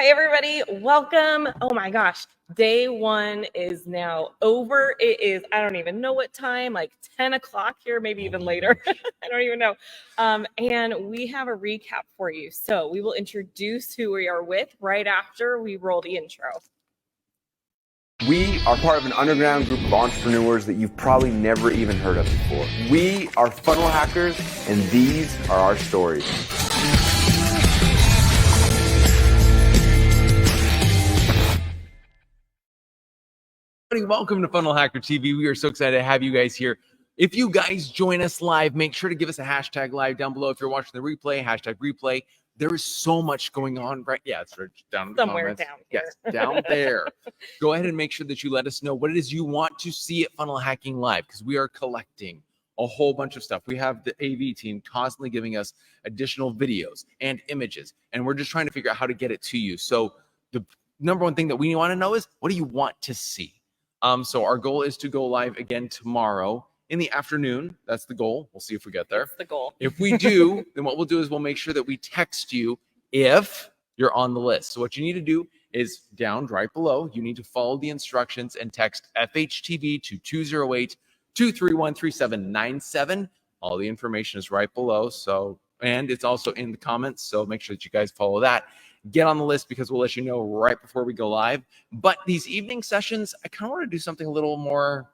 Hi, everybody. Welcome. Oh my gosh. Day one is now over. It is, I don't even know what time, like 10 o'clock here, maybe even later. I don't even know. And we have a recap for you. So we will introduce who we are with right after we roll the intro. We are part of an underground group of entrepreneurs that you've probably never even heard of before. We are Funnel Hackers, and these are our stories. Welcome to FunnelHackerTV. We are so excited to have you guys here. If you guys join us live, make sure to give us a hashtag live down below. If you're watching the replay, hashtag replay. There is so much going on, right? Yeah, it's right down in the Somewhere comments. down here. Yes, down there. Go ahead and make sure that you let us know what it is you want to see at Funnel Hacking Live, because we are collecting a whole bunch of stuff. We have the AV team constantly giving us additional videos and images, and we're just trying to figure out how to get it to you. So the number one thing that we want to know is, what do you want to see? So our goal is to go live again tomorrow in the afternoon. That's the goal. We'll see if we get there. That's the goal. If we do, then what we'll do is we'll make sure that we text you if you're on the list. So what you need to do is down right below, you need to follow the instructions and text FHTV to 208-231-3797. All the information is right below. So, and it's also in the comments. So make sure that you guys follow that. Get on the list, because we'll let you know right before we go live. But these evening sessions, I kind of want to do something a little more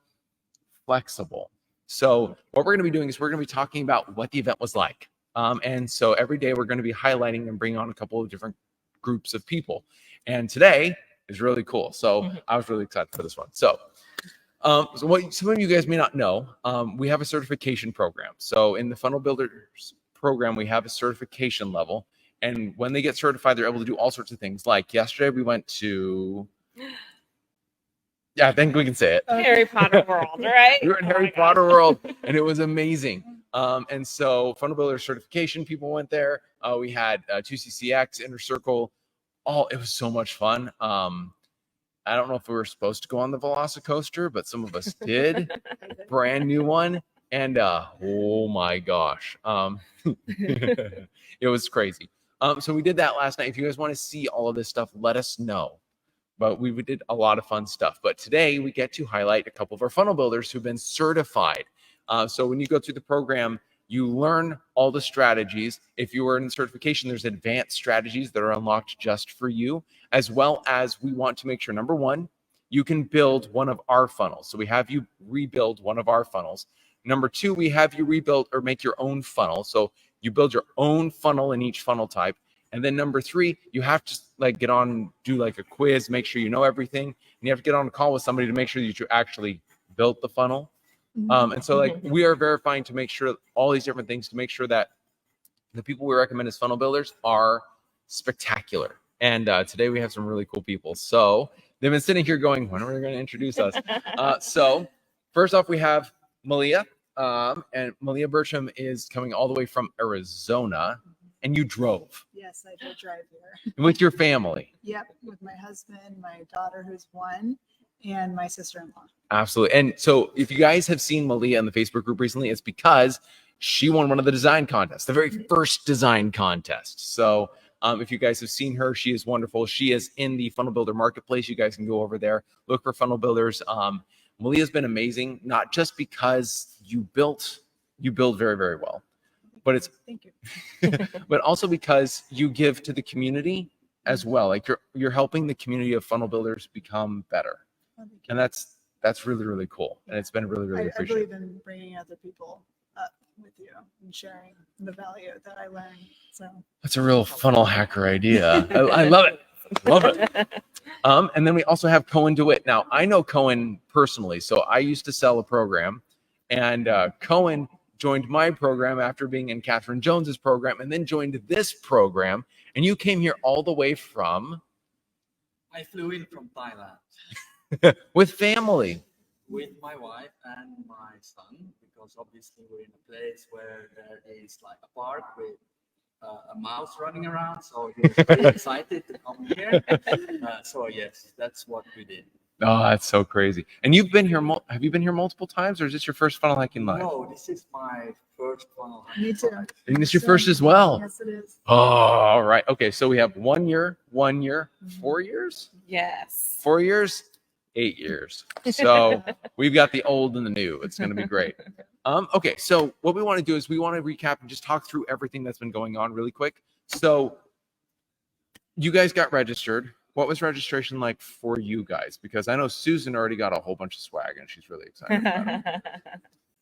flexible. So what we're going to be doing is we're going to be talking about what the event was like. And so every day we're going to be highlighting and bringing on a couple of different groups of people. And today is really cool. So I was really excited for this one. So what some of you guys may not know, we have a certification program. So in the Funnel Builders program, we have a certification level. And when they get certified, they're able to do all sorts of things. Like yesterday, we went to, yeah, I think we can say it. Harry Potter World, right? We were in Harry Potter World, and it was amazing. And so Funnel Builder certification people went there. We had 2CCX, Inner Circle. It was so much fun. I don't know if we were supposed to go on the Velocicoaster, but some of us did. Brand new one. And oh my gosh. It was crazy. So we did that last night. If you guys want to see all of this stuff, let us know. But we did a lot of fun stuff. But today we get to highlight a couple of our funnel builders who've been certified. So when you go through the program, you learn all the strategies. If you are in certification, there's advanced strategies that are unlocked just for you, as well as we want to make sure, number one, you can build one of our funnels. So we have you rebuild one of our funnels. Number two, we have you rebuild or make your own funnel. So you build your own funnel in each funnel type. And then number three, you have to get on, do a quiz, make sure you know everything. And you have to get on a call with somebody to make sure that you actually built the funnel. And so we are verifying to make sure all these different things to make sure that the people we recommend as funnel builders are spectacular. And today we have some really cool people. So they've been sitting here going, when are we going to introduce us? So first off, we have Malia. And Malia Bertram is coming all the way from Arizona, and you drove. Yes, I did drive here. With your family. Yep, with my husband, my daughter who's 1, and my sister-in-law. Absolutely. And so if you guys have seen Malia in the Facebook group recently, it's because she won one of the design contests, the very first design contest. So if you guys have seen her, she is wonderful. She is in the Funnel Builder Marketplace. You guys can go over there, look for funnel builders. Malia's been amazing, not just because you build very, very well, but it's thank you. but also because you give to the community as well. Like you're helping the community of funnel builders become better, and that's really, really cool. And it's been really, really I appreciated. believe in bringing other people up with you and sharing the value that I learned. So That's a real funnel hacker idea. I love it. Love it. And then we also have Cohen DeWitt. Now, I know Cohen personally, so I used to sell a program, and Cohen joined my program after being in Catherine Jones's program, and then joined this program. And you came here all the way from? I flew in from Thailand with family. with my wife and my son, because obviously we're in a place where there is like a park with a mouse running around, so he was very excited to come here. So yes, that's what we did. Oh, that's so crazy. And you've been here. Have you been here multiple times, or is this your first funnel hacking live? No, this is my first funnel. Me too. And it's your first as well. Yes, it is. Oh, all right. Okay, so we have 1 year, 1 year, 4 years, Yes. 4 years, 8 years. So we've got the old and the new. It's going to be great. Okay, so what we want to do is we want to recap and just talk through everything that's been going on really quick. So you guys got registered. What was registration like for you guys? Because I know Susan already got a whole bunch of swag and she's really excited about it.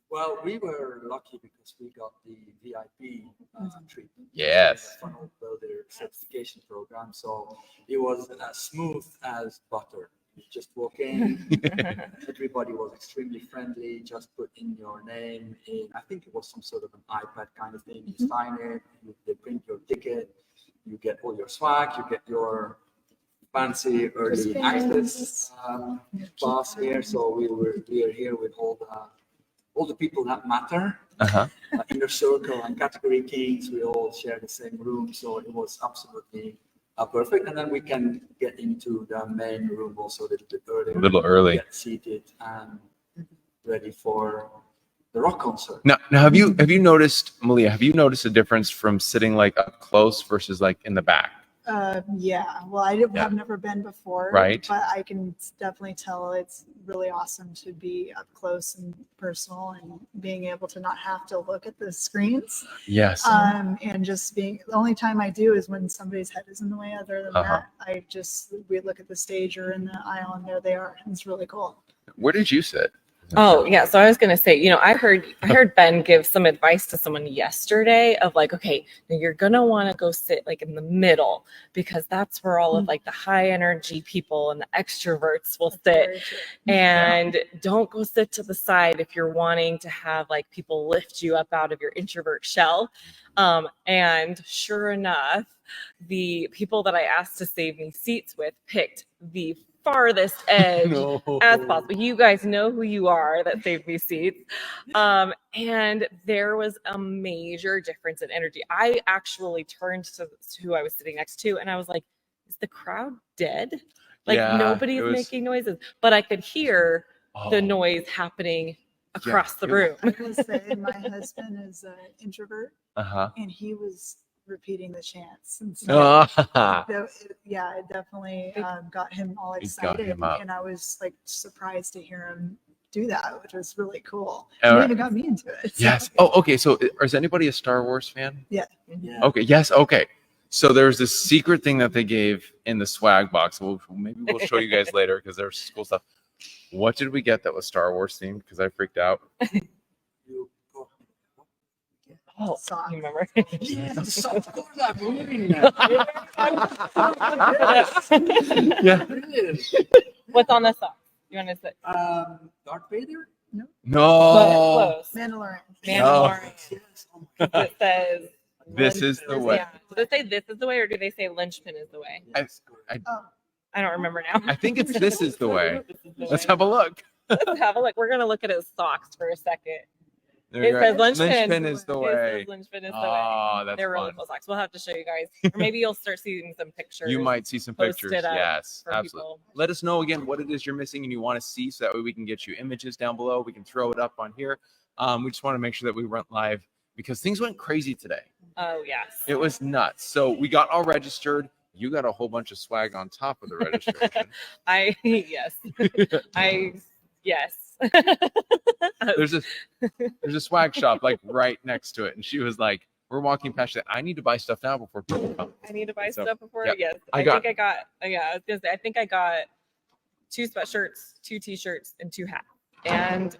Well, we were lucky because we got the VIP treatment. Yes. Funnel Builder certification program. So it was as smooth as butter. You just walk in, everybody was extremely friendly, just put in your name in, I think it was some sort of an iPad kind of thing. You sign it, they print your ticket, you get all your swag, you get your fancy early access pass here. So we are here with all the people that matter. Inner Circle and Category Kings, we all share the same room. So it was absolutely perfect. And then we can get into the main room also a little bit earlier. A little early. Get seated and ready for the rock concert. Now have you noticed, Malia, have you noticed a difference from sitting like up close versus like in the back? Yeah. Well, have never been before, Right. But I can definitely tell it's really awesome to be up close and personal, and being able to not have to look at the screens. Yes. And just being, the only time I do is when somebody's head is in the way. Other than that, we look at the stage or in the aisle, and there they are. It's really cool. Where did you sit? Oh yeah, so I was gonna say, I heard Ben give some advice to someone yesterday of like, okay, now you're gonna want to go sit like in the middle, because that's where all of like the high energy people and the extroverts will sit, and don't go sit to the side if you're wanting to have like people lift you up out of your introvert shell. And sure enough, the people that I asked to save me seats with picked the farthest edge as possible. You guys know who you are that saved me seats. And there was a major difference in energy. I actually turned to who I was sitting next to and I was like, is the crowd dead? Like nobody's making noises, but I could hear the noise happening across the room. I will say my husband is an introvert, and he was repeating the chants. And so it definitely got him all excited, and I was like surprised to hear him do that, which was really cool. He even got me into it. Yes. Oh, okay. So is anybody a Star Wars fan? Yeah. Okay. Yes. Okay. So there's this secret thing that they gave in the swag box. Maybe we'll show you guys later because there's cool stuff. What did we get that was Star Wars themed? Because I freaked out. Oh, you remember? Yes, of course I'm reading Yeah. What's on the socks? You want to say? Darth Vader? No. Close. Mandalorian. Mandalorian. Yes. It says, This is the way. Yeah. Do they say this is the way, or do they say linchpin is the way? I don't remember now. I think it's this is the way. Let's have have a look. Let's have a look. We're gonna look at his socks for a second. There It you go. says linchpin. Linchpin is the It way. says linchpin is the way. Oh, that's They're really fun. cool socks. We'll have to show you guys, or maybe you'll start seeing some pictures. You might see some posted pictures. up Yes, for absolutely. people. Let us know again what it is you're missing and you want to see, so that way we can get you images down below. We can throw it up on here. We just want to make sure that we run live because things went crazy today. Oh yes. It was nuts. So we got all registered. You got a whole bunch of swag on top of the registration. Yes. There's a swag shop like right next to it, and she was like, "We're walking past. She said, I need to buy stuff now before people come." I need to buy So, stuff before. yeah. Yes. I I was gonna say, I think I got 2 sweatshirts, 2 t-shirts, and 2 hats. And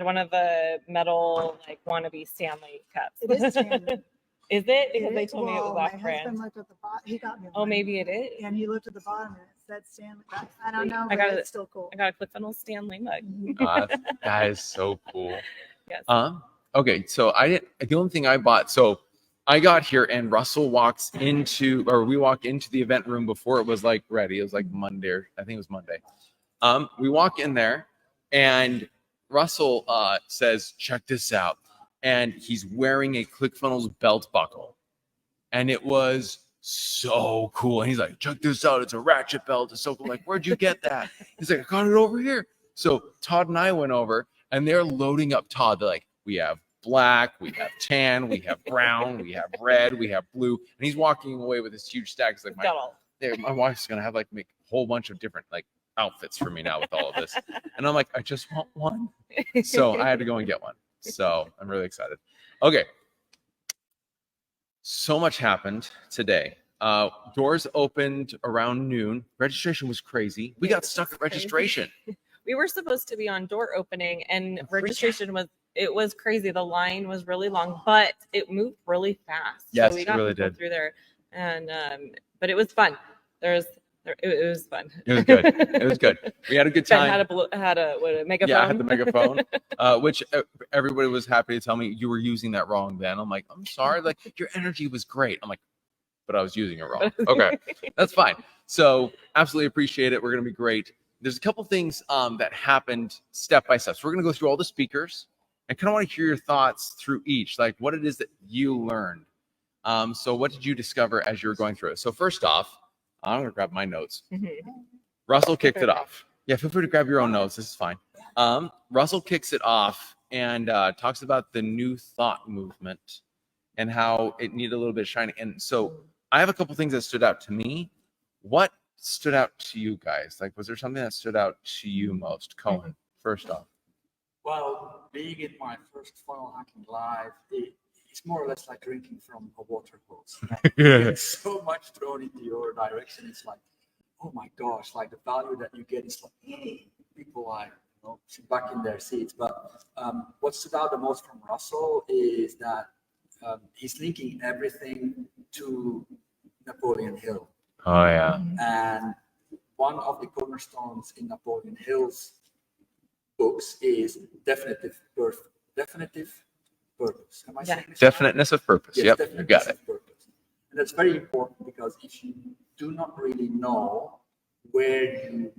one of the metal like wannabe Stanley cups. It is Stanley. Is it? Because they told me it was my off husband brand. looked at the bottom. He got me. Oh, one. maybe it is. And he looked at the bottom and it said Stanley. I don't know, I but got it's still cool. I got a ClickFunnels Stanley mug. That is so cool. Yes. Okay, so the only thing I bought, so I got here and Russell we walk into the event room before it was like ready. It was like Monday, or I think it was Monday. We walk in there and Russell says, check this out. And he's wearing a ClickFunnels belt buckle. And it was so cool. And he's like, check this out. It's a ratchet belt. It's so cool. Like, where'd you get that? He's like, I got it over here. So Todd and I went over and they're loading up Todd. They're like, we have black, we have tan, we have brown, we have red, we have blue. And he's walking away with this huge stack. He's like, my wife's going to have like make a whole bunch of different like outfits for me now with all of this. And I'm like, I just want one. So I had to go and get one. So I'm really excited. Okay. So much happened today. Doors opened around noon. Registration was crazy. We got stuck at registration. We were supposed to be on door opening, and registration was crazy. The line was really long, but it moved really fast. Yes, so we got it really did. through there, and but it was fun. It was fun. It was good. It was good. We had a good time. Ben had a megaphone. Yeah, I had the megaphone, which everybody was happy to tell me you were using that wrong then. I'm like, I'm sorry. Like, your energy was great. I'm like, but I was using it wrong. Okay, that's fine. So absolutely appreciate it. We're going to be great. There's a couple things that happened step by step. So we're going to go through all the speakers. I kind of want to hear your thoughts through each, like what it is that you learned. So what did you discover as you were going through it? So first off, I'm going to grab my notes. Russell kicked it off. Yeah, feel free to grab your own notes. This is fine. Russell kicks it off and talks about the new thought movement and how it needed a little bit of shining. And so I have a couple things that stood out to me. What stood out to you guys? Like, was there something that stood out to you most? Cohen, first off. Well, being in my first funnel hacking live, it's more or less like drinking from a water hose. It's so much thrown into your direction. It's like, oh my gosh, like the value that you get is like, people like, sit back in their seats. But what stood out the most from Russell is that he's linking everything to Napoleon Hill. Oh, yeah. And one of the cornerstones in Napoleon Hill's books is definitive purpose. Am I saying this? Definiteness of purpose. Yes, Yep, you got it. Purpose. And that's very important because if you do not really know where you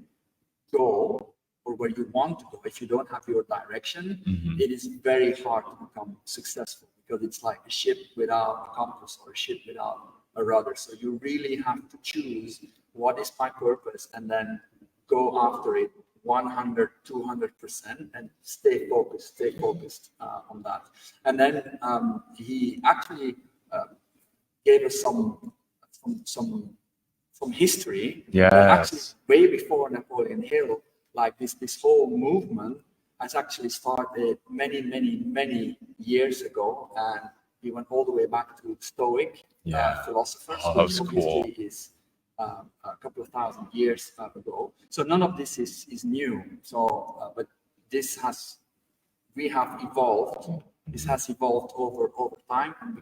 go or where you want to go, if you don't have your direction, it is very hard to become successful because it's like a ship without a compass or a ship without a rudder. So you really have to choose what is my purpose and then go after it 100, 200% and stay focused on that. And then he actually gave us some history. Yes. Actually, way before Napoleon Hill, like this whole movement has actually started many years ago, and we went all the way back to Stoic philosophers. Oh, that was cool. Is a couple of thousand years ago. So none of this is new. So, but this has evolved. This has evolved over time and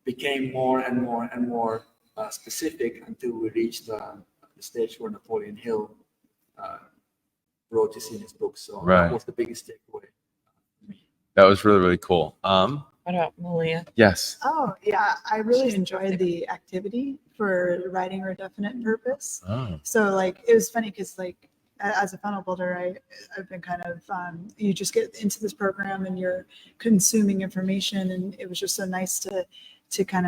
became more and more specific until we reached the stage where Napoleon Hill wrote this in his book. So that was the biggest takeaway for me. That was really cool. What about Malia? Yes. Oh, yeah. I really enjoyed the activity for writing a definite purpose. Oh. So, like, it was funny because, like, as a funnel builder, I've been kind of, you just get into this program and you're consuming information. And it was just so nice to kind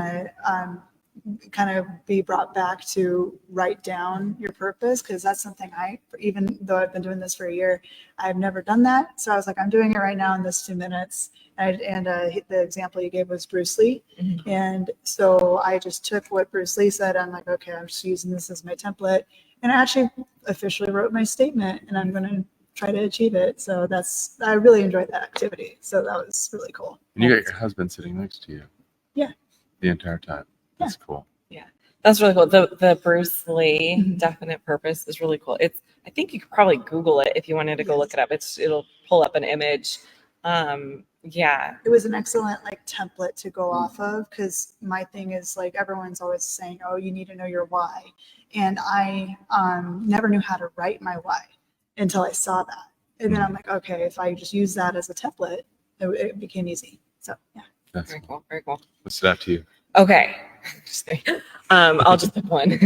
of be brought back to write down your purpose, because that's something even though I've been doing this for a year, I've never done that. So I was like, I'm doing it right now in this 2 minutes. And the example you gave was Bruce Lee. And so I just took what Bruce Lee said. I'm like, okay, I'm just using this as my template. And I actually officially wrote my statement, and I'm going to try to achieve it. So I really enjoyed that activity. So that was really cool. And you got your husband sitting next to you. Yeah. The entire time. That's cool. Yeah, that's really cool. The Bruce Lee definite purpose is really cool. I think you could probably Google it if you wanted to go look it up. It'll pull up an image. Yeah, it was an excellent template to go off of, because my thing is everyone's always saying, oh, you need to know your why, and I never knew how to write my why until I saw that, and then I'm like, okay, if I just use that as a template, it became easy. So yeah, that's very cool. Very cool. What's that to you? Okay, I'll just pick one.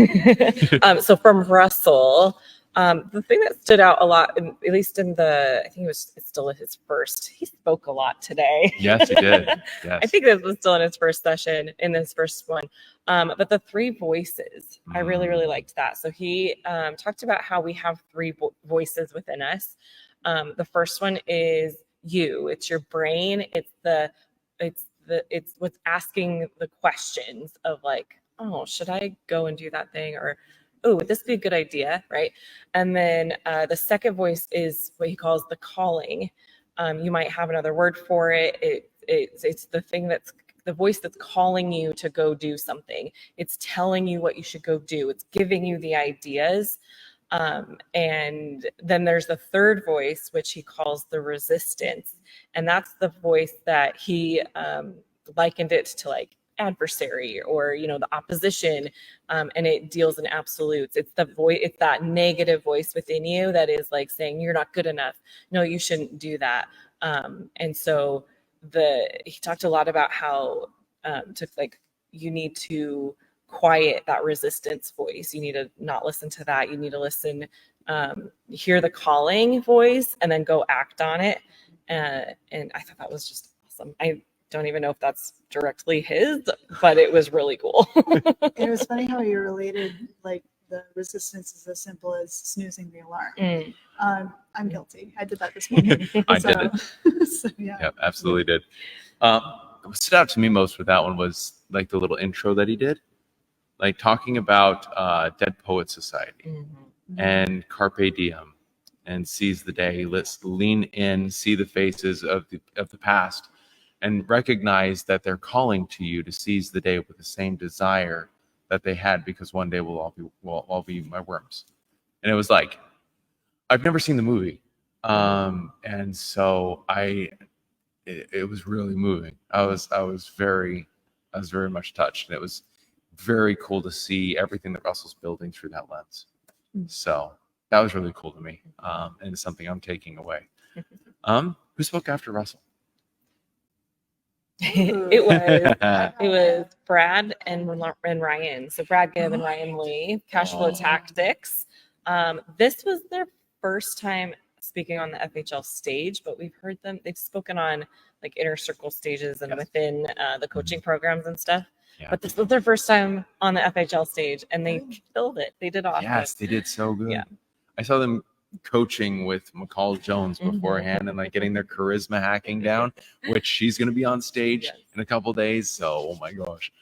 So from Russell, The thing that stood out a lot, at least in I think it's still his first, he spoke a lot today. Yes, he did. Yes. I think this was still in his first session, in his first one. But the 3 voices, I really, really liked that. So he talked about how we have 3 voices within us. The first one is you. It's your brain. It's what's asking the questions of like, oh, should I go and do that thing? Or, oh, would this be a good idea? Right. And then the second voice is what he calls the calling. You might have another word for it. It's the thing that's the voice that's calling you to go do something. It's telling you what you should go do. It's giving you the ideas. And then there's the third voice, which he calls the resistance. And that's the voice that he likened it to like adversary or, the opposition. And it deals in absolutes. It's the voice, it's that negative voice within you that is like saying, you're not good enough. No, you shouldn't do that. And so he talked a lot about how you need to quiet that resistance voice. You need to not listen to that. You need to listen, hear the calling voice, and then go act on it. And I thought that was just awesome. I don't even know if that's directly his, but it was really cool. It was funny how you related like the resistance is as simple as snoozing the alarm. I'm guilty. I did that this morning. I did it. So, yeah. Yeah, absolutely did. What stood out to me most with that one was like the little intro that he did, like talking about Dead Poet Society and Carpe Diem and seize the day. Let's lean in, see the faces of the past, and recognize that they're calling to you to seize the day with the same desire that they had, because one day we'll all be my worms. And it was like, I've never seen the movie, and so it was really moving. I was very much touched, and it was very cool to see everything that Russell's building through that lens. So that was really cool to me, and it's something I'm taking away. Who spoke after Russell? It was Brad and Ryan. So Brad Gibb and Ryan Lee, Cash Flow Tactics. This was their first time speaking on the FHL stage, but we've heard them. They've spoken on like inner circle stages and within the coaching programs and stuff. Yeah. But this was their first time on the FHL stage, and they killed it. They did awesome. Yes, they did so good. Yeah. I saw them coaching with McCall Jones beforehand and like getting their charisma hacking down, which she's going to be on stage in a couple days. So, oh my gosh.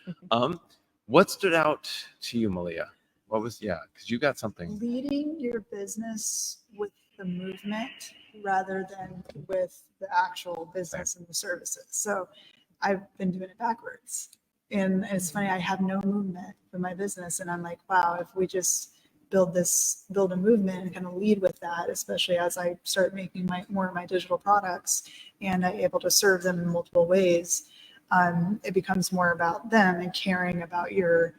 What stood out to you, Malia? What was, because you got something. Leading your business with the movement rather than with the actual business and the services. So I've been doing it backwards. And it's funny, I have no movement for my business. And I'm like, wow, if we just build a movement and kind of lead with that, especially as I start making more of my digital products and I'm able to serve them in multiple ways, it becomes more about them and caring about your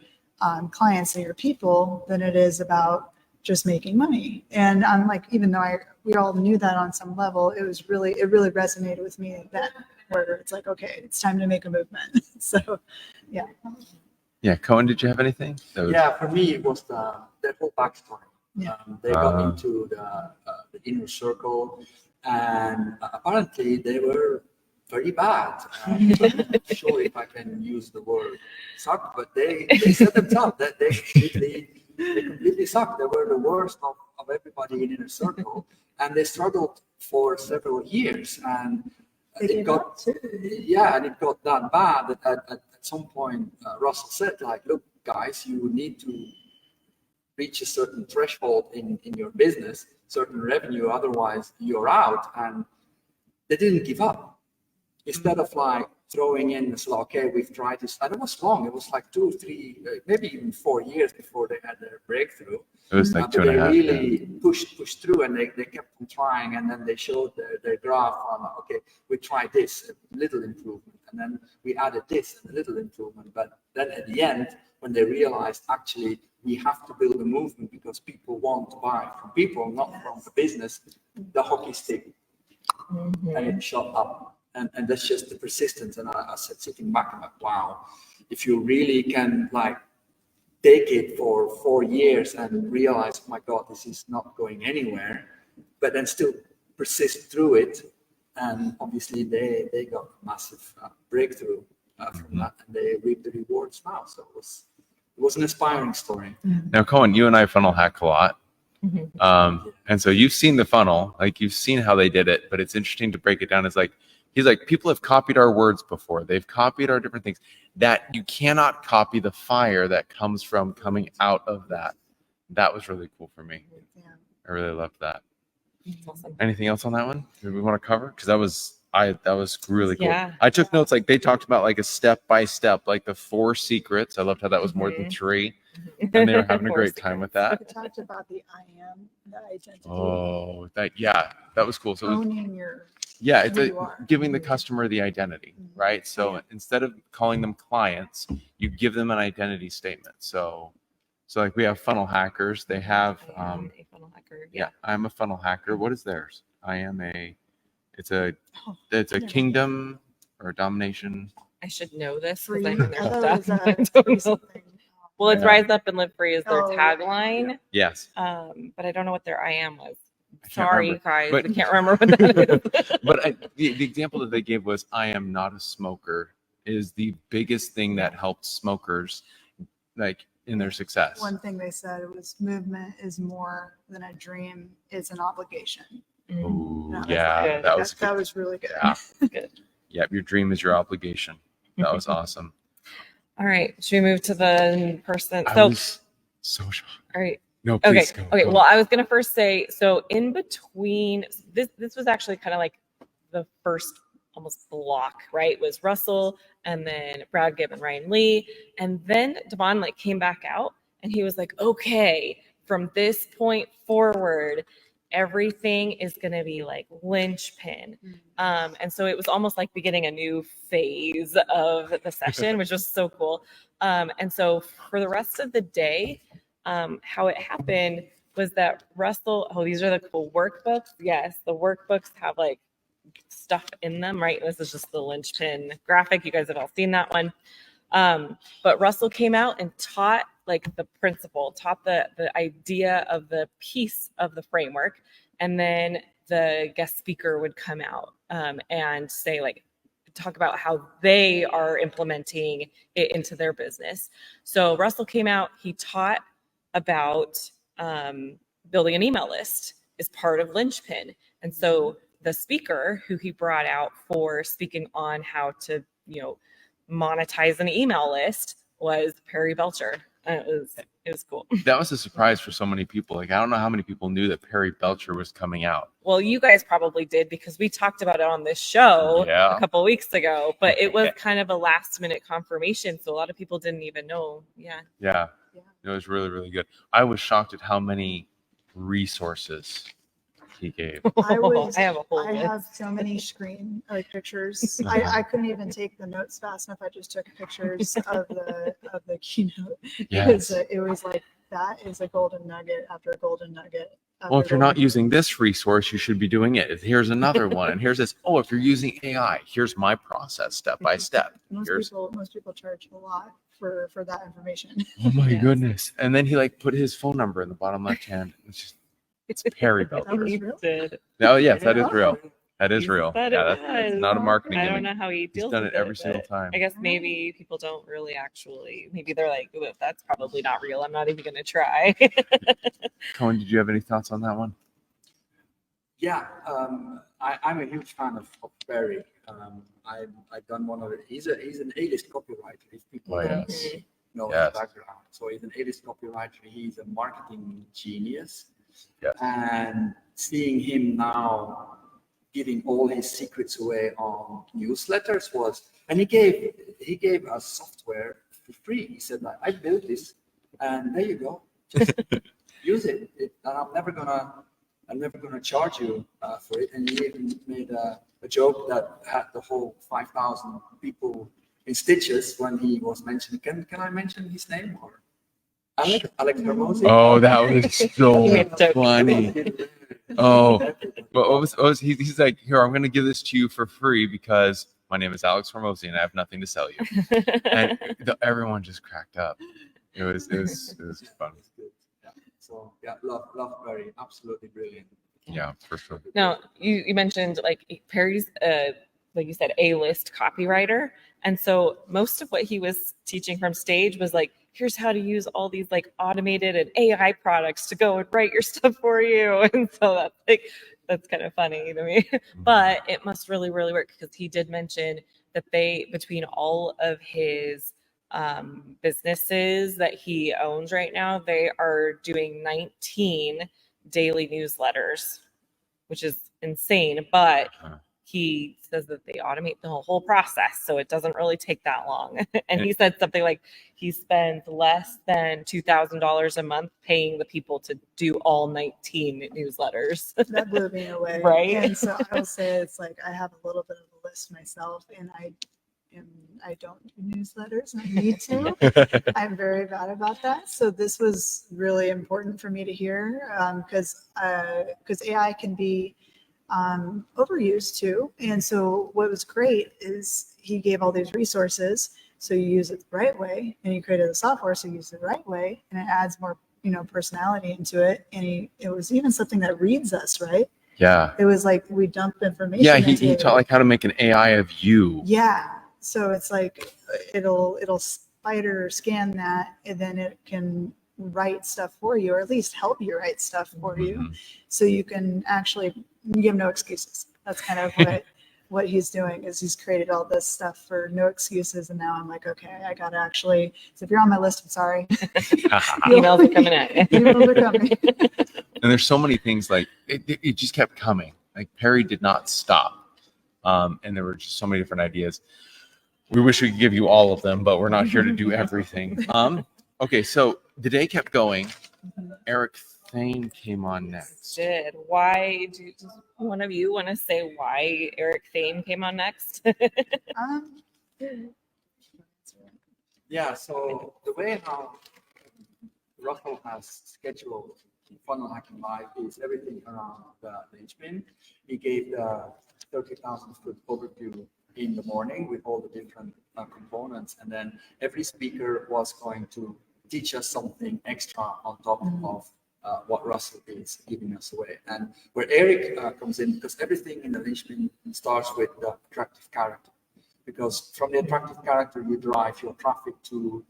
clients and your people than it is about just making money. And I'm like, even though we all knew that on some level, it really resonated with me then, where it's like, okay, it's time to make a movement. So, yeah. Yeah, Cohen, did you have anything? Yeah, for me, it was their whole backstory. Yeah. They got into the inner circle, and apparently they were very bad. I'm not sure if I can use the word suck, but they said themselves that they completely sucked. They were the worst of everybody in inner circle, and they struggled for several years. And it got that bad that at some point Russell said, like, look, guys, you need to reach a certain threshold in your business, certain revenue, otherwise you're out. And they didn't give up. Instead of like throwing in this, okay, we've tried this, and it was long. It was like 2, 3, maybe even 4 years before they had their breakthrough. It was like 2.5. They really pushed through, and they kept on trying, and then they showed their graph on, okay, we tried this, a little improvement, and then we added this, a little improvement. But then at the end, when they realized actually we have to build a movement because people want to buy from people, not from the business, the hockey stick, and it shot up. And that's just the persistence. And I said, sitting back, I'm like, wow, if you really can like take it for 4 years and realize, oh my God, this is not going anywhere, but then still persist through it. And obviously they got a massive breakthrough from that, and they reap the rewards now. So it was an inspiring story. Now, Cohen, you and I funnel hack a lot. And so you've seen the funnel, like you've seen how they did it, but it's interesting to break it down. It's like, he's like, people have copied our words before. They've copied our different things. That you cannot copy the fire that comes from coming out of that. That was really cool for me. I really loved that. Awesome. Anything else on that one? Did we want to cover? Because that was really cool. Yeah. I took notes, like they talked about like a step by step, like the 4 secrets. I loved how that was more than 3. And they were having a great time with that. We talked about the I am, the identity. Oh, that was cool. So it was, Owning your it's who you are. giving the customer the identity, right? So instead of calling them clients, you give them an identity statement. So like we have funnel hackers. They have I am a funnel hacker. I'm a funnel hacker. What is theirs? It's a kingdom or a domination. I should know this Free. because I'm in I their thought it stuff. was, I don't know. something. Well, it's Rise Up and Live Free is their Oh, yeah. tagline. Yes. But I don't know what their I am was. I can't Sorry, remember. guys. But- I can't remember what that is. But the example that they gave was, I am not a smoker, is the biggest thing that helped smokers like in their success. One thing they said was movement is more than a dream, it's an obligation. Ooh, No, that's yeah, good. that was good. That was really good. Yeah. Good. Yep, your dream is your obligation. That was awesome. All right. Should we move to the person? I So, was so shocked. all right. No, Okay. please go. Okay. go. Well, I was gonna first say, so in between this was actually kind of like the first almost block, right? It was Russell and then Brad Gibb and Ryan Lee. And then Devon like came back out and he was like, okay, from this point forward, everything is gonna be like linchpin. And so it was almost like beginning a new phase of the session, which was so cool. And so for the rest of the day, how it happened was that Russell, these are the cool workbooks. Yes, the workbooks have like stuff in them, right? This is just the linchpin graphic. You guys have all seen that one. But Russell came out and taught like the principle, taught the idea of the piece of the framework. And then the guest speaker would come out and say like, talk about how they are implementing it into their business. So Russell came out, he taught about building an email list is part of linchpin. And so the speaker who he brought out for speaking on how to, monetize an email list was Perry Belcher. It was cool. That was a surprise for so many people. Like, I don't know how many people knew that Perry Belcher was coming out. Well, you guys probably did because we talked about it on this show a couple of weeks ago, but it was kind of a last minute confirmation. So a lot of people didn't even know. Yeah. It was really, really good. I was shocked at how many resources he gave. I have a whole I list. have so many screen pictures. I couldn't even take the notes fast enough. I just took pictures of the keynote because it was like that is a golden nugget after a golden nugget. Well, if you're not using this resource, you should be doing it. Here's another one, and here's this. Oh, if you're using AI, here's my process step by step. Most people charge a lot for that information. Oh my goodness! And then he like put his phone number in the bottom left hand. It's Perry Belcher. That was real? Oh yes, that is real. That is real. That's not a marketing I gimmick. don't know how he deals He's done with it every but single time. I guess maybe people don't really actually. Maybe they're like, "Ooh, that's probably not real. I'm not even going to try." Cohen, did you have any thoughts on that one? Yeah, I'm a huge fan of Barry. I've done one of it. He's an A-list copywriter. If people don't know his background, so he's an A-list copywriter. He's a marketing genius. Yes. And seeing him now giving all his secrets away on newsletters and he gave us software for free. He said, like, I built this, and there you go, just use it. And I'm never gonna charge you for it. And he even made a joke that had the whole 5,000 people in stitches when he was mentioning. Can I mention his name or? Alex Hermosi. Oh, that was so funny. Oh, but what was he's like, here, I'm going to give this to you for free because my name is Alex Hermosi and I have nothing to sell you. And everyone just cracked up. It was fun. Yeah. So yeah, love Barry, absolutely brilliant. Yeah, for sure. Now, you mentioned like Perry's, like you said, A-list copywriter. And so most of what he was teaching from stage was like, here's how to use all these like automated and AI products to go and write your stuff for you. And so that's kind of funny to me. But it must really, really work, because he did mention that between all of his businesses that he owns right now, they are doing 19 daily newsletters, which is insane. But he says that they automate the whole process, so it doesn't really take that long. And he said something like he spends less than $2,000 a month paying the people to do all 19 newsletters. That blew me away. Right? And so I will say it's like I have a little bit of a list myself, and I don't do newsletters, and I need to. I'm very bad about that. So this was really important for me to hear, because AI can be overused too. And so what was great is he gave all these resources, so you use it the right way, and he created the software so you use it the right way, and it adds more personality into it. And it was even something that reads us, right? Yeah. It was like we dumped information. Yeah, he taught like how to make an AI of you. Yeah. So it's like it'll spider scan that, and then it can write stuff for you, or at least help you write stuff for you, so you can actually give no excuses. That's kind of what he's doing, is he's created all this stuff for no excuses. And now I'm like, okay, I gotta actually, so if you're on my list, I'm sorry. Emails are coming at you. Emails are coming. And there's so many things, like it just kept coming. Like Perry did not stop. And there were just so many different ideas. We wish we could give you all of them, but we're not here to do everything. Okay, so the day kept going. Eric Tayne came on next. Why does one of you want to say why Eric Tayne came on next? Yeah, so the way how Russell has scheduled Funnel Hacking Live is everything around the linchpin. He gave the 30,000 foot overview in the morning with all the different components, and then every speaker was going to teach us something extra on top of what Russell is giving us away. And where Eric comes in, because everything in the linchpin starts with the attractive character, because from the attractive character you drive your traffic to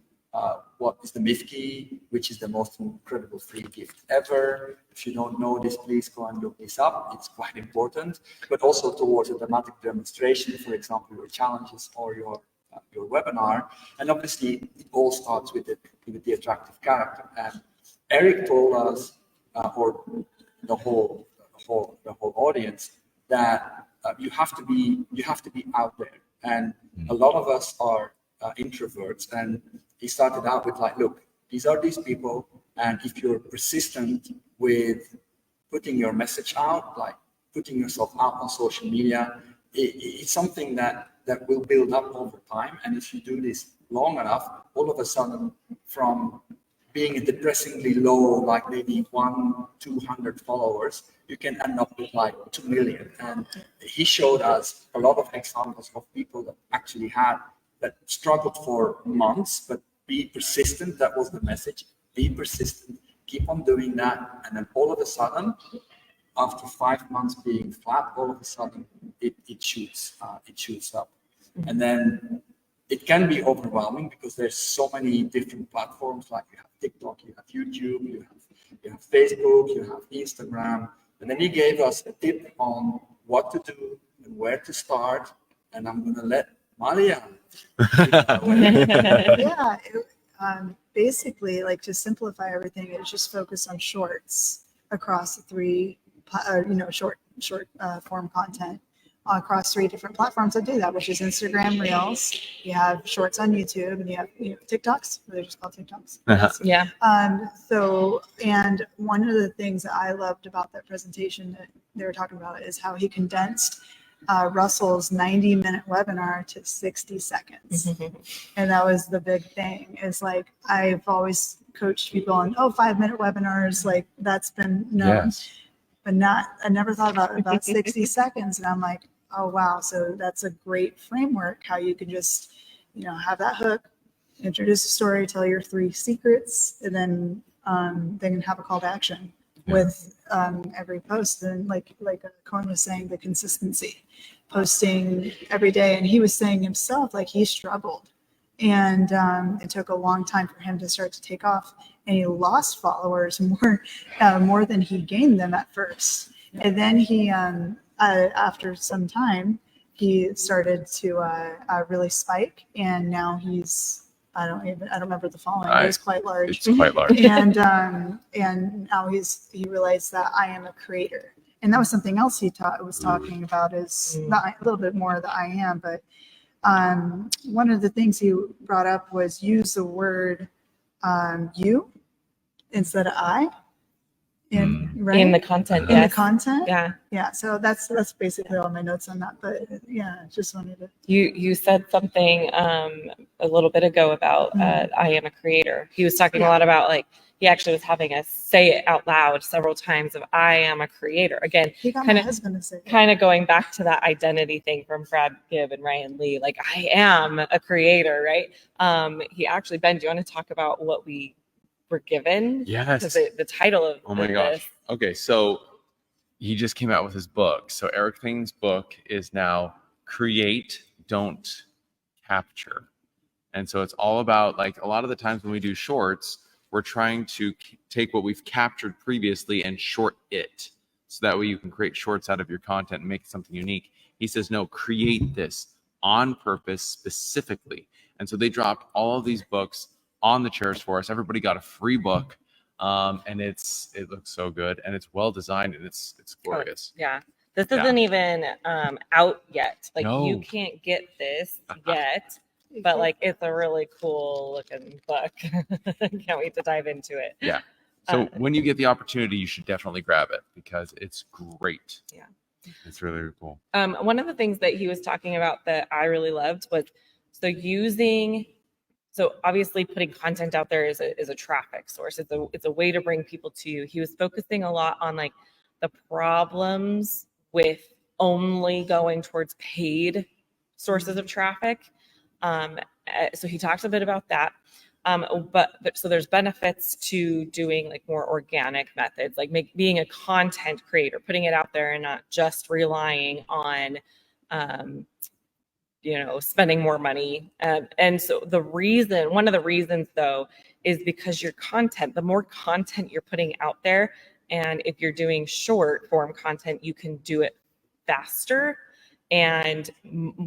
what is the myth key, which is the most incredible free gift ever. If you don't know this, please go and look this up. It's quite important. But also towards a dramatic demonstration, for example, your challenges or your webinar. And obviously, it all starts with the attractive character. And Eric told us, or the whole audience, that you have to be out there. And a lot of us are introverts, and he started out with like, look, these are these people, and if you're persistent with putting your message out, like putting yourself out on social media, it's something that will build up over time. And if you do this long enough, all of a sudden, from being a depressingly low, like maybe 100-200 followers, you can end up with like 2 million. And he showed us a lot of examples of people that actually that struggled for months, but be persistent. That was the message. Be persistent, keep on doing that. And then all of a sudden, after 5 months being flat, all of a sudden it shoots up. And then it can be overwhelming because there's so many different platforms. Like you have TikTok, you have YouTube, you have Facebook, you have Instagram. And then he gave us a tip on what to do and where to start. And I'm going to let Malia. Yeah, basically, like, to simplify everything, it's just focus on shorts across the three, short form content across 3 different platforms that do that, which is Instagram Reels. You have Shorts on YouTube, and you have TikToks. They're just called TikToks. Yeah. So, and one of the things that I loved about that presentation that they were talking about is how he condensed Russell's 90-minute webinar to 60 seconds. And that was the big thing. Is like, I've always coached people on 5-minute webinars, like that's been known, but I never thought about 60 seconds. And I'm like, oh wow, so that's a great framework, how you can just have that hook, introduce a story, tell your 3 secrets, and then have a call to action with every post. And like Cohen was saying, the consistency, posting every day. And he was saying himself, like, he struggled, and it took a long time for him to start to take off, and he lost followers more than he gained them at first. And then he after some time he started to really spike, and now he's I don't remember the following. It was quite large. It's quite large. And now he realized that I am a creator, and that was something else he was talking about, is a little bit more of the I am. But one of the things he brought up was use the word you instead of I. Right? In the content, In yes. the content, Yeah. So that's basically all my notes on that. But yeah, just wanted to. You said something a little bit ago about I am a creator. He was talking a lot about, like, he actually was having us say it out loud several times of I am a creator. Again, He got my husband to say it. Kind of going back to that identity thing from Brad Gibb and Ryan Lee, like, I am a creator, right? He actually, Ben, do you want to talk about what we were given? Yes. Because the title of oh my gosh. Okay, so he just came out with his book. So Eric Tayne's book is now Create, Don't Capture. And so it's all about, like, a lot of the times when we do shorts, we're trying to take what we've captured previously and short it, so that way you can create shorts out of your content and make it something unique. He says, no, create this on purpose specifically. And so they dropped all of these books on the chairs for us. Everybody got a free book, and it looks so good, and it's well designed, and it's glorious. Yeah. This isn't even out yet. Like, you can't get this yet, but, like, it's a really cool looking book. Can't wait to dive into it. Yeah. So when you get the opportunity, you should definitely grab it, because it's great. Yeah. It's really, really cool. One of the things that he was talking about that I really loved was, so obviously putting content out there is a traffic source. It's a way to bring people to you. He was focusing a lot on, like, the problems with only going paid paid sources of traffic. So he talks a bit about that. But so there's benefits to doing, like, more organic methods, like being a content creator, putting it out there and not just relying on, spending more money. And so one of the reasons though, is because your content, the more content you're putting out there, and if you're doing short form content, you can do it faster, and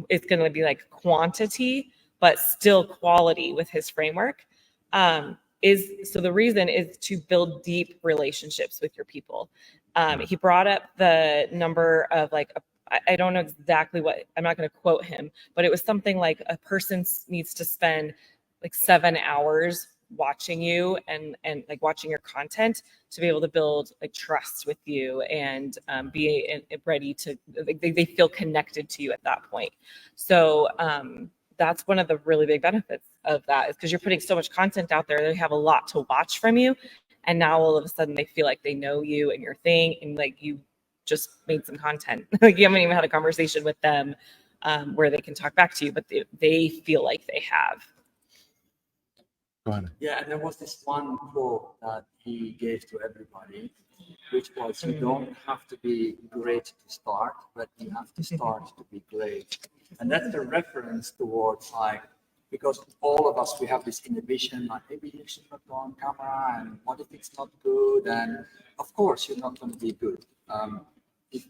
it's going to be like quantity, but still quality with his framework. So the reason is to build deep relationships with your people. He brought up the number of, like, I don't know exactly what, I'm not going to quote him, but it was something like a person needs to spend like 7 hours watching you and like watching your content to be able to build, like, trust with you and be ready to, like, they feel connected to you at that point. So that's one of the really big benefits of that, is because you're putting so much content out there, they have a lot to watch from you, and now all of a sudden they feel like they know you and your thing, and, like, you just made some content. Like, you haven't even had a conversation with them where they can talk back to you, but they feel like they have. Go ahead. Yeah, and there was this one quote that he gave to everybody, which was, you don't have to be great to start, but you have to start to be great. And that's the reference towards, like, because all of us, we have this inhibition, like, maybe you should not go on camera, and what if it's not good? And of course, you're not going to be good. If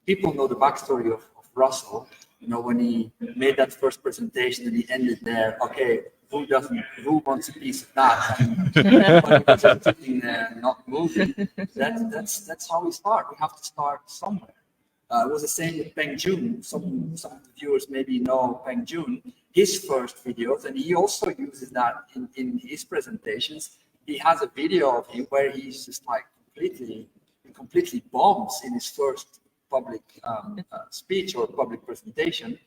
people know the backstory of Russell, when he made that first presentation and he ended there, okay, who wants a piece of that? And when he was just sitting there and not moving, that's how we start. We have to start somewhere. It was the same with Peng Joon. Some of the viewers maybe know Peng Joon, his first videos, and he also uses that in his presentations. He has a video of him where he's just, like, completely bombs in his first public speech or public presentation,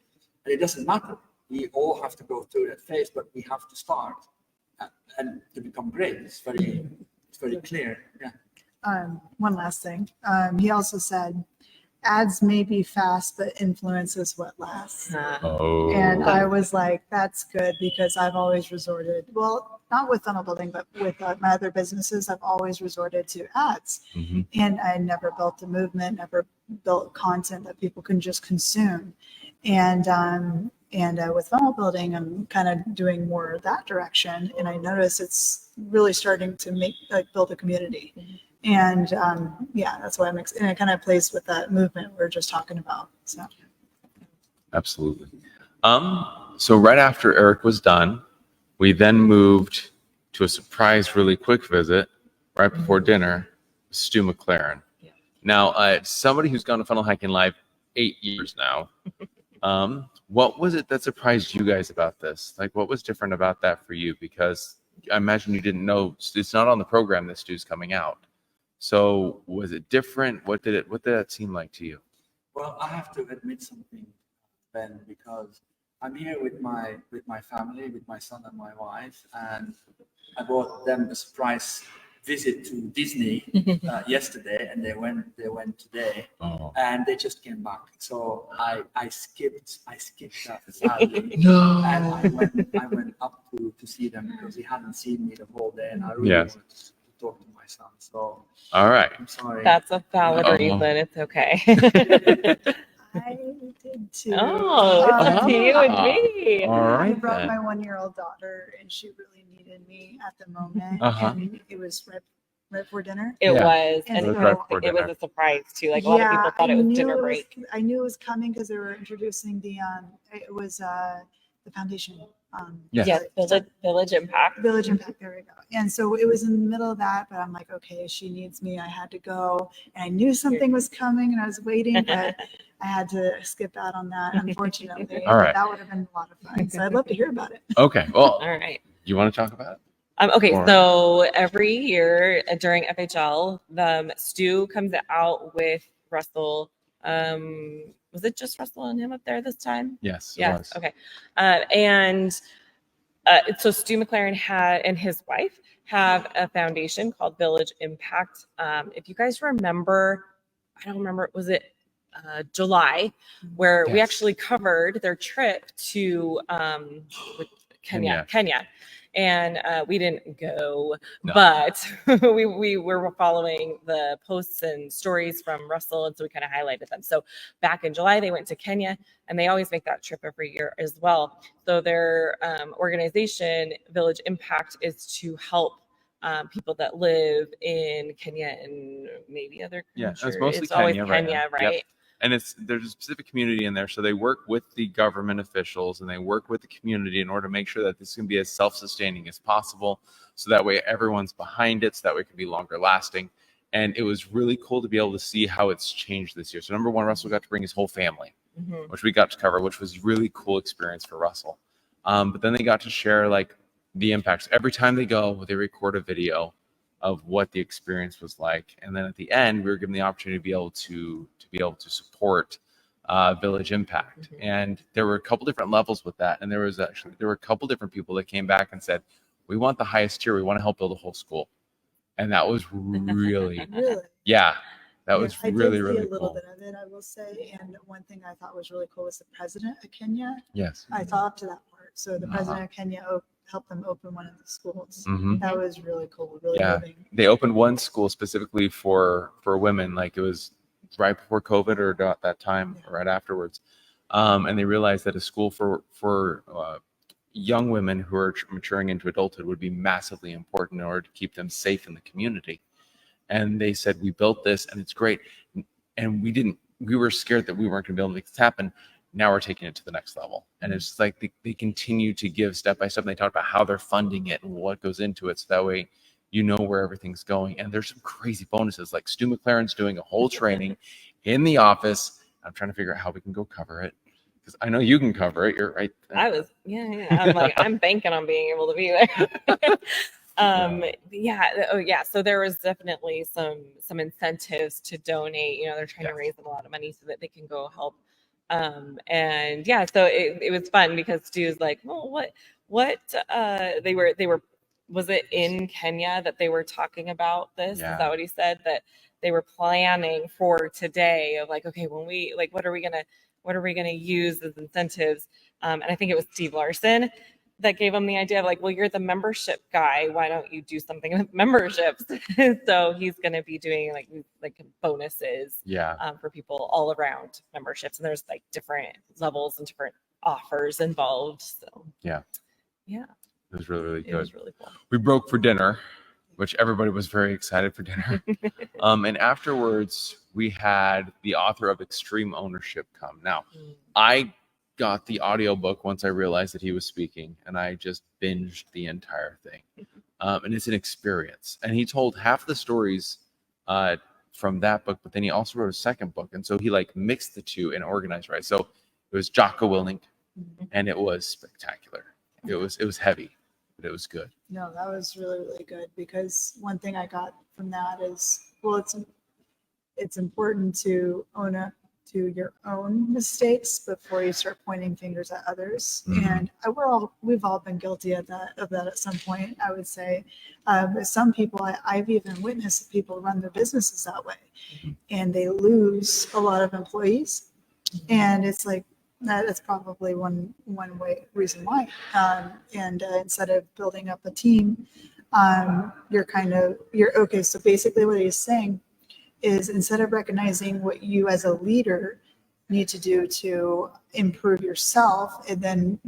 and it doesn't matter. We all have to go through that phase, but we have to start and to become great. It's very clear. Yeah. One last thing. He also said, ads may be fast, but influence is what lasts. Oh. And I was like, that's good, because I've always resorted, well, not with funnel building, but with my other businesses, I've always resorted to ads. Mhm. And I never built a movement, never built content that people can just consume. And with funnel building, I'm kind of doing more that direction. And I notice it's really starting to build a community. And that's why and it kind of plays with that movement we're just talking about. So Absolutely. So right after Eric was done, we then moved to a surprise, really quick visit right before dinner, with Stu McLaren. Yeah. Now, somebody who's gone to Funnel Hacking Live 8 years now, what was it that surprised you guys about this? Like, what was different about that for you? Because I imagine you didn't know, it's not on the program that Stu's coming out. So was it different? What did that seem like to you? Well, I have to admit something, Ben, because I'm here with my family, with my son and my wife, and I brought them a surprise visit to Disney yesterday, and they went today, and they just came back. So I skipped that sadly. No. And I went up to see them because he hadn't seen me the whole day, and I really wanted to talk to my son. So all right, I'm sorry. That's a valid reason. It's okay. I did too. Oh, it's up to you and me. All right. I brought my 1-year-old daughter, and she really needed me at the moment. And it was right before dinner. It was, And and so it was a surprise too. Like a lot of people thought it was dinner break. I knew it was coming because they were introducing the foundation. Yes, Village Impact. Village Impact, there we go. And so it was in the middle of that, but I'm like, okay, she needs me. I had to go. And I knew something was coming and I was waiting, but I had to skip out on that, unfortunately. All right. That would have been a lot of fun. So I'd love to hear about it. Okay. Well, all right. You want to talk about it? Okay, so every year during FHL, Stu comes out with Russell. Was it just Russell and him up there this time? Yes. It was. Okay. So Stu McLaren and his wife have a foundation called Village Impact. If you guys remember, I don't remember, was it July, where we actually covered their trip to Kenya. And we didn't go, but we were following the posts and stories from Russell, and so we kind of highlighted them. So back in July, they went to Kenya, and they always make that trip every year as well. So their organization, Village Impact, is to help people that live in Kenya and maybe other countries. Yeah, it's mostly Kenya, right? Yep. And there's a specific community in there, so they work with the government officials and they work with the community in order to make sure that this can be as self-sustaining as possible, so that way everyone's behind it, so that way it can be longer lasting. And it was really cool to be able to see how it's changed this year. So number one, Russell got to bring his whole family, which we got to cover, which was really cool experience for Russell. But then they got to share like the impacts. Every time they go, they record a video of what the experience was like, and then at the end, we were given the opportunity to be able to support Village Impact. And there were a couple different levels with that, and there were a couple different people that came back and said, "We want the highest tier. We want to help build a whole school," and that was really, that was really, really cool. I did see a little cool. bit of it, I will say. And one thing I thought was really cool was the president of Kenya. Yes, I thought up to that part. So the president of Kenya helped them open one of the schools. That was really cool. Really moving. They opened one school specifically for women. Like it was right before COVID or about that time, or right afterwards. And they realized that a school for young women who are maturing into adulthood would be massively important in order to keep them safe in the community. And they said, we built this and it's great. And we were scared that we weren't going to be able to make this happen. Now we're taking it to the next level. And it's just like they continue to give step by step. And they talk about how they're funding it and what goes into it. So that way, you know where everything's going. And there's some crazy bonuses. Like Stu McLaren's doing a whole training in the office. I'm trying to figure out how we can go cover it, because I know you can cover it. You're right. I'm like, I'm banking on being able to be there. So there was definitely some incentives to donate. They're trying to raise a lot of money so that they can go help. So it was fun because Stu's like, well, what they were was it in Kenya that they were talking about this? Yeah. Is that what he said? That they were planning for today of like, okay, when we like, what are we gonna use as incentives? And I think it was Steve Larson that gave him the idea of like, well, you're the membership guy. Why don't you do something with memberships? So he's going to be doing like bonuses for people all around memberships. And there's like different levels and different offers involved. So yeah. It was really, really good. It was really cool. We broke for dinner, which everybody was very excited for dinner. And afterwards, we had the author of Extreme Ownership come. Now, I got the audiobook once I realized that he was speaking, and I just binged the entire thing. And it's an experience. And he told half the stories from that book, but then he also wrote a second book. And so he like mixed the two and organized, right? So it was Jocko Willink, and it was spectacular. It was heavy, but it was good. No, that was really, really good, because one thing I got from that is, well, it's important to own up to your own mistakes before you start pointing fingers at others. And we've all been guilty of that at some point, I would say. Some people, I've even witnessed people run their businesses that way, and they lose a lot of employees. And it's like, that's probably one reason why. And instead of building up a team, you're okay. So basically what he's saying is, instead of recognizing what you as a leader need to do to improve yourself, and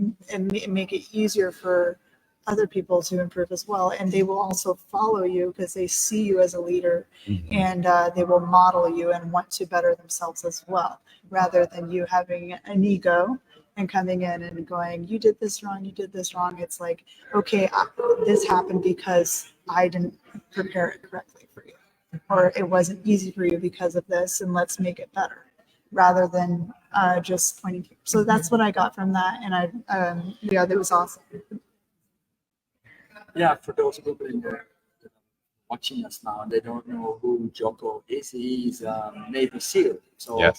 make it easier for other people to improve as well. And they will also follow you because they see you as a leader, and they will model you and want to better themselves as well, rather than you having an ego and coming in and going, you did this wrong, you did this wrong. It's like, okay, this happened because I didn't prepare it correctly for you, or it wasn't easy for you because of this, and let's make it better, rather than just pointing fingers. So that's what I got from that. And that was awesome. Yeah, for those people watching us now, they don't know who Jocko is. He's a Navy SEAL. So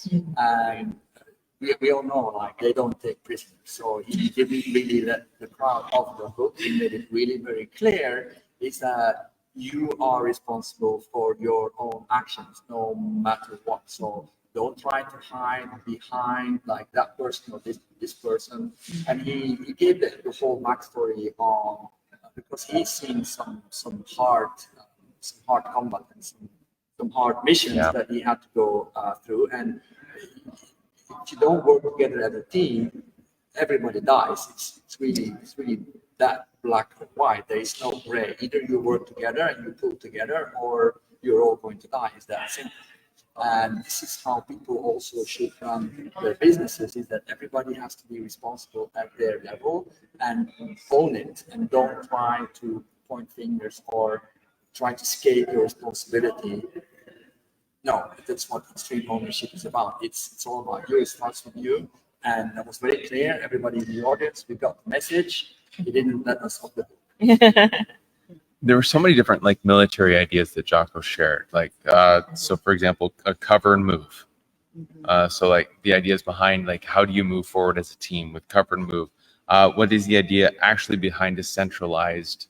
we all know, like, they don't take prisoners. So he didn't really let the crowd off the hook. He made it really very clear is that you are responsible for your own actions, no matter what. So don't try to hide behind like that person or this person. And he gave the whole backstory on, because he's seen some hard combat and some hard missions that he had to go through. And if you don't work together as a team, everybody dies. It's really that black and white. There is no gray. Either you work together and you pull together, or you're all going to die. It's that simple. And this is how people also should run their businesses, is that everybody has to be responsible at their level and own it, and don't try to point fingers or try to escape your responsibility. No, that's what extreme ownership is about. It's all about you. It starts with you. And that was very clear. Everybody in the audience, we got the message. He didn't let us off the hook. There were so many different like military ideas that Jocko shared. Like, so for example, a cover and move. So like the ideas behind like, how do you move forward as a team with cover and move? What is the idea actually behind a centralized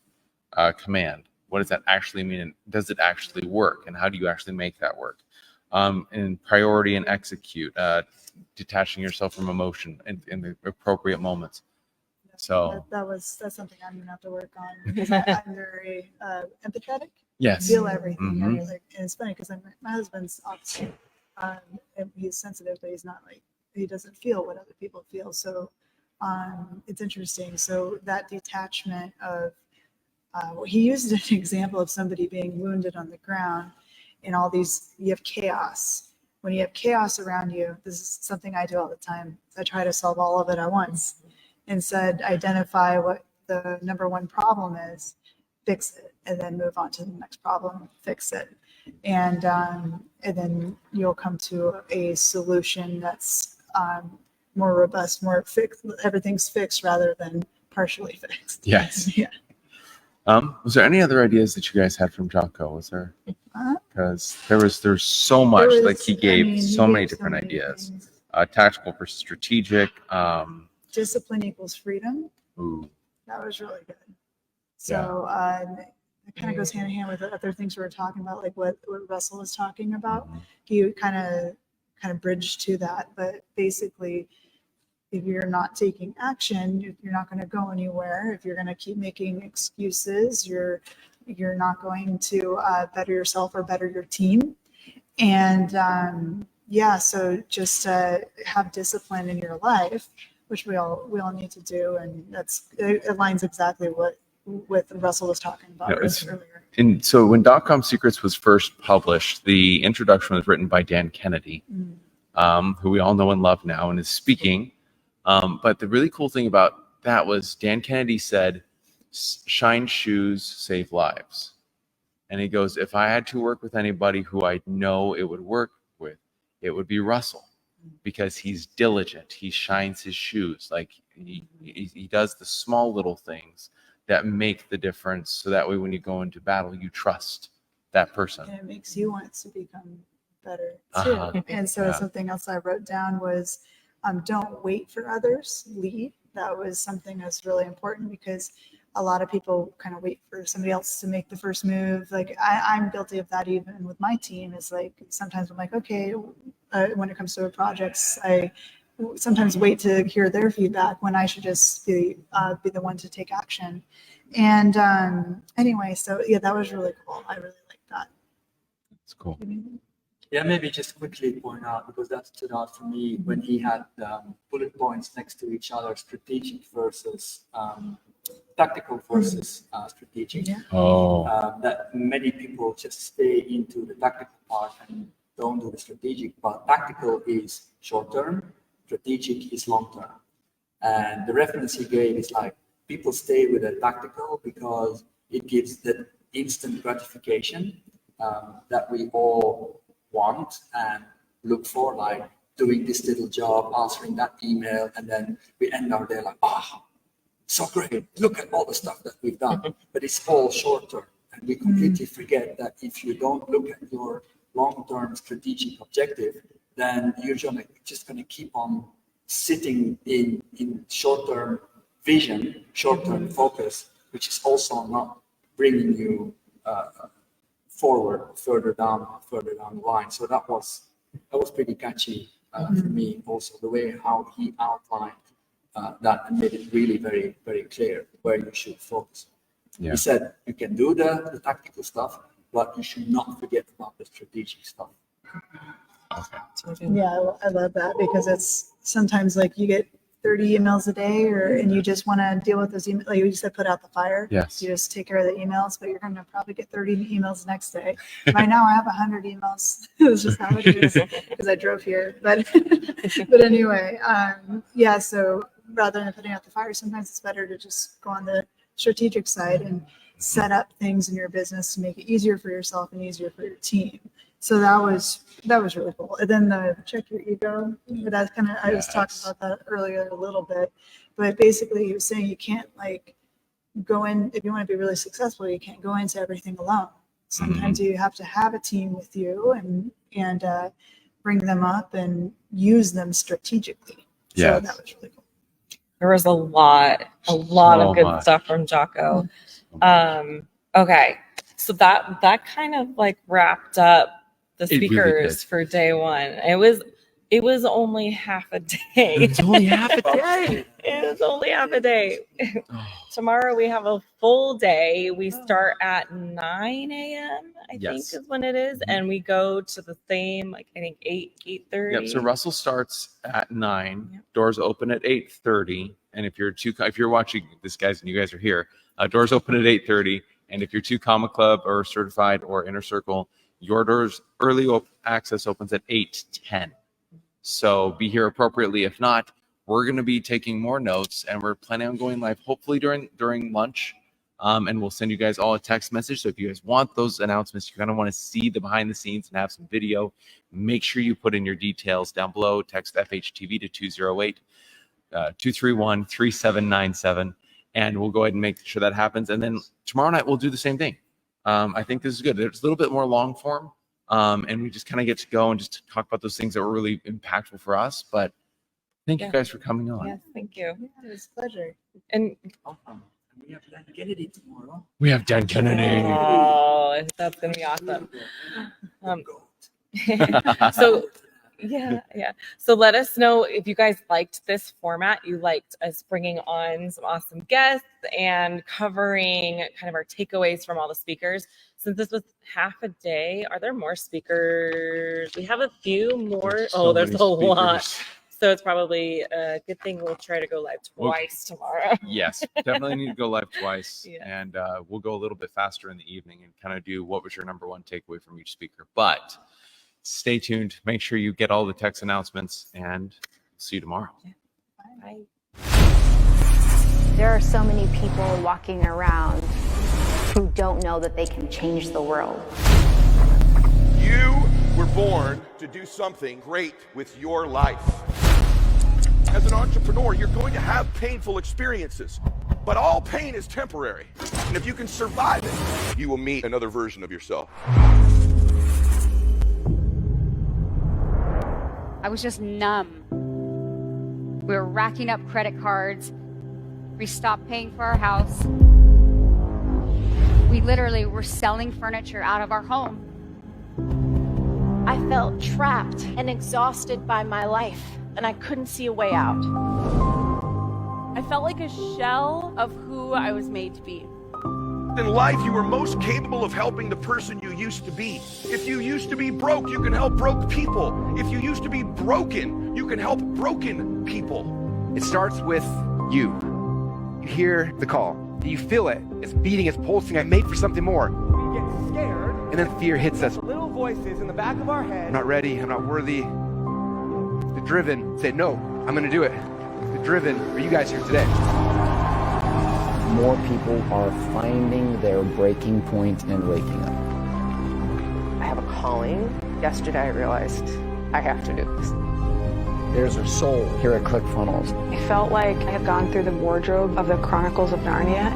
command? What does that actually mean? And does it actually work? And how do you actually make that work? And priority and execute, detaching yourself from emotion in the appropriate moments. So that's something I'm gonna have to work on, because I'm very empathetic. Yes. Feel everything. And it's funny because my husband's opposite. And he's sensitive, but he's not like, he doesn't feel what other people feel. So it's interesting. So that detachment of he used an example of somebody being wounded on the ground, and all these, you have chaos. When you have chaos around you, this is something I do all the time. I try to solve all of it at once. Instead, identify what the number one problem is, fix it, and then move on to the next problem, fix it. And then you'll come to a solution that's more robust, more fixed. Everything's fixed rather than partially fixed. Yes. Yeah. Was there any other ideas that you guys had from Jocko? Was there? Because there's so much. Like he gave so many different ideas. Tactical versus strategic. Discipline equals freedom. Ooh. That was really good. So it kind of goes hand in hand with the other things we were talking about, like what Russell was talking about. He kind of bridged to that, but basically, if you're not taking action, you're not going to go anywhere. If you're going to keep making excuses, you're not going to better yourself or better your team. And so just have discipline in your life, which we all need to do, and it aligns exactly what Russell was talking about earlier. And so when .com Secrets was first published, the introduction was written by Dan Kennedy, who we all know and love now and is speaking. But the really cool thing about that was Dan Kennedy said, "Shine shoes, save lives." And he goes, if I had to work with anybody who I know it would work with, it would be Russell, because he's diligent. He shines his shoes. Like he does the small little things that make the difference. So that way, when you go into battle, you trust that person. And it makes you want to become better too. And so something else I wrote down was, don't wait for others, lead. That was something that's really important, because a lot of people kind of wait for somebody else to make the first move. Like I'm guilty of that even with my team. Is like sometimes I'm like, okay, when it comes to projects, I sometimes wait to hear their feedback when I should just be the one to take action. And anyway, so yeah, that was really cool. I really liked that. It's cool. Yeah, maybe just quickly point out, because that stood out for me when he had bullet points next to each other, strategic versus tactical versus strategic. That many people just stay into the tactical part and don't do the strategic, but tactical is short term, strategic is long term. And the reference he gave is like, people stay with a tactical because it gives the instant gratification that we all want and look for, like doing this little job, answering that email, and then we end our day like, so great, look at all the stuff that we've done. But it's all short term, and we completely forget that if you don't look at your long-term strategic objective, then you're just going to keep on sitting in short-term vision, short-term focus, which is also not bringing you forward, further down the line. So that was pretty catchy for me. Also, the way how he outlined that and made it really very, very clear where you should focus. He said you can do the tactical stuff, but you should not forget about the strategic stuff. Yeah, I love that, because it's sometimes like you get 30 emails a day, and you just want to deal with those emails. Like you said, put out the fire. Yes. You just take care of the emails, but you're going to probably get 30 emails the next day. Right now, I have 100 emails. It's just how it is, because I drove here. But anyway, so rather than putting out the fire, sometimes it's better to just go on the strategic side and set up things in your business to make it easier for yourself and easier for your team. So that was really cool. And then the check your ego, that's kind of, I was talking about that earlier a little bit, but basically he was saying you can't like go in, if you want to be really successful, you can't go into everything alone. Sometimes you have to have a team with you and bring them up and use them strategically. So that was really cool. There was a lot of good stuff from Jocko. Okay, so that kind of like wrapped up the speakers for day one. It was only half a day. It's only half a day. It was only half a day. Tomorrow we have a full day. We start at 9 a.m. I think is when it is, and we go to the same, like I think 8:30. Yep. So Russell starts at 9. Yep. Doors open at 8:30. And if you're watching this, guys, and you guys are here, doors open at 8:30. And if you're 2 Comma Club or certified or Inner Circle, your doors early access opens at 8:10. So be here appropriately. If not, we're going to be taking more notes, and we're planning on going live hopefully during lunch. And we'll send you guys all a text message. So if you guys want those announcements, you kind of want to see the behind the scenes and have some video, make sure you put in your details down below. Text FHTV to 208-231-3797. And we'll go ahead and make sure that happens. And then tomorrow night, we'll do the same thing. I think this is good. It's a little bit more long form. And we just kind of get to go and just talk about those things that were really impactful for us. But thank you guys for coming on. Yes, thank you. Yeah, it was a pleasure. And We have Dan Kennedy tomorrow. We have Dan Kennedy. Oh, that's gonna be awesome. So yeah. So let us know if you guys liked this format. You liked us bringing on some awesome guests and covering kind of our takeaways from all the speakers. Since this was half a day, are there more speakers? We have a few more. There's a lot. So it's probably a good thing we'll try to go live twice tomorrow. Yes, definitely need to go live twice. Yeah. And we'll go a little bit faster in the evening and kind of do what was your number one takeaway from each speaker. But stay tuned. Make sure you get all the text announcements, and see you tomorrow. Bye. There are so many people walking around who don't know that they can change the world. You were born to do something great with your life. As an entrepreneur, you're going to have painful experiences, but all pain is temporary. And if you can survive it, you will meet another version of yourself. I was just numb. We were racking up credit cards. We stopped paying for our house. We literally were selling furniture out of our home. I felt trapped and exhausted by my life, and I couldn't see a way out. I felt like a shell of who I was made to be. In life, you are most capable of helping the person you used to be. If you used to be broke, you can help broke people. If you used to be broken, you can help broken people. It starts with you. You hear the call. You feel it. It's beating, it's pulsing. I'm made for something more. We get scared. And then fear hits us. Little voices in the back of our head. I'm not ready. I'm not worthy. The driven say, no, I'm going to do it. The driven are you guys here today. More people are finding their breaking point and waking up. I have a calling. Yesterday I realized I have to do this. There's a soul here at ClickFunnels. I felt like I had gone through the wardrobe of the Chronicles of Narnia,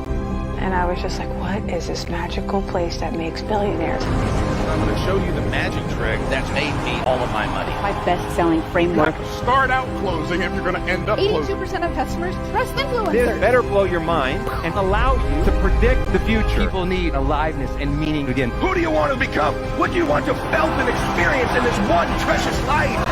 and I was just like, what is this magical place that makes billionaires? I'm going to show you the magic trick that's made me all of my money. My best-selling framework. Start out closing if you're going to end up 82% of customers trust influencers. This better blow your mind and allow you to predict the future. People need aliveness and meaning again. Who do you want to become? What do you want to felt and experience in this one precious life?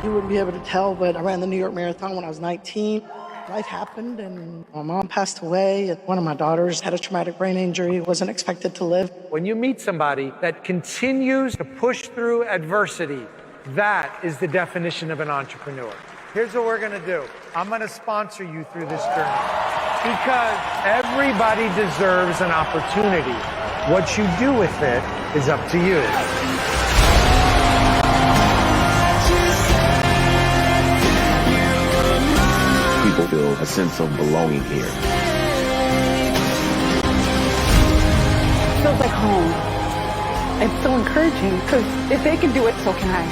You wouldn't be able to tell, but I ran the New York Marathon when I was 19. Life happened, and my mom passed away. One of my daughters had a traumatic brain injury, wasn't expected to live. When you meet somebody that continues to push through adversity, that is the definition of an entrepreneur. Here's what we're going to do. I'm going to sponsor you through this journey because everybody deserves an opportunity. What you do with it is up to you. People feel a sense of belonging here. It feels like home. It's so encouraging because if they can do it, so can I.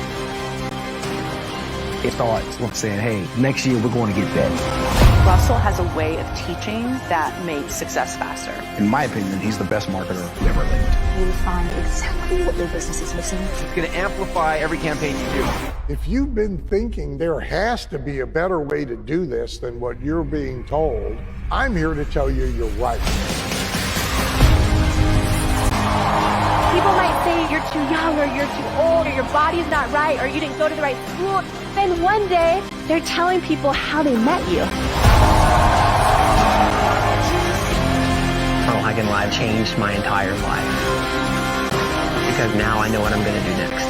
It starts with saying, hey, next year we're going to get that. Russell has a way of teaching that makes success faster. In my opinion, he's the best marketer who ever lived. You find exactly what your business is missing. It's going to amplify every campaign you do. If you've been thinking there has to be a better way to do this than what you're being told, I'm here to tell you you're right. People might say you're too young or you're too old or your body's not right or you didn't go to the right school. Then one day, they're telling people how they met you. FunnelHacking Live changed my entire life because now I know what I'm going to do next.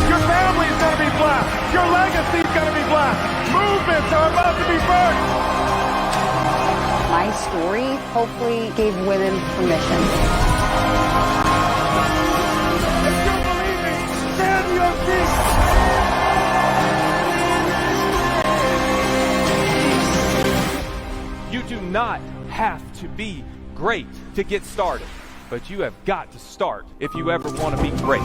Your family's going to be blessed. Your legacy's going to be blessed. Movements are about to be birthed. My story hopefully gave women permission. If you believe me, stand to your feet. You do not have to be great to get started, but you have got to start if you ever want to be great.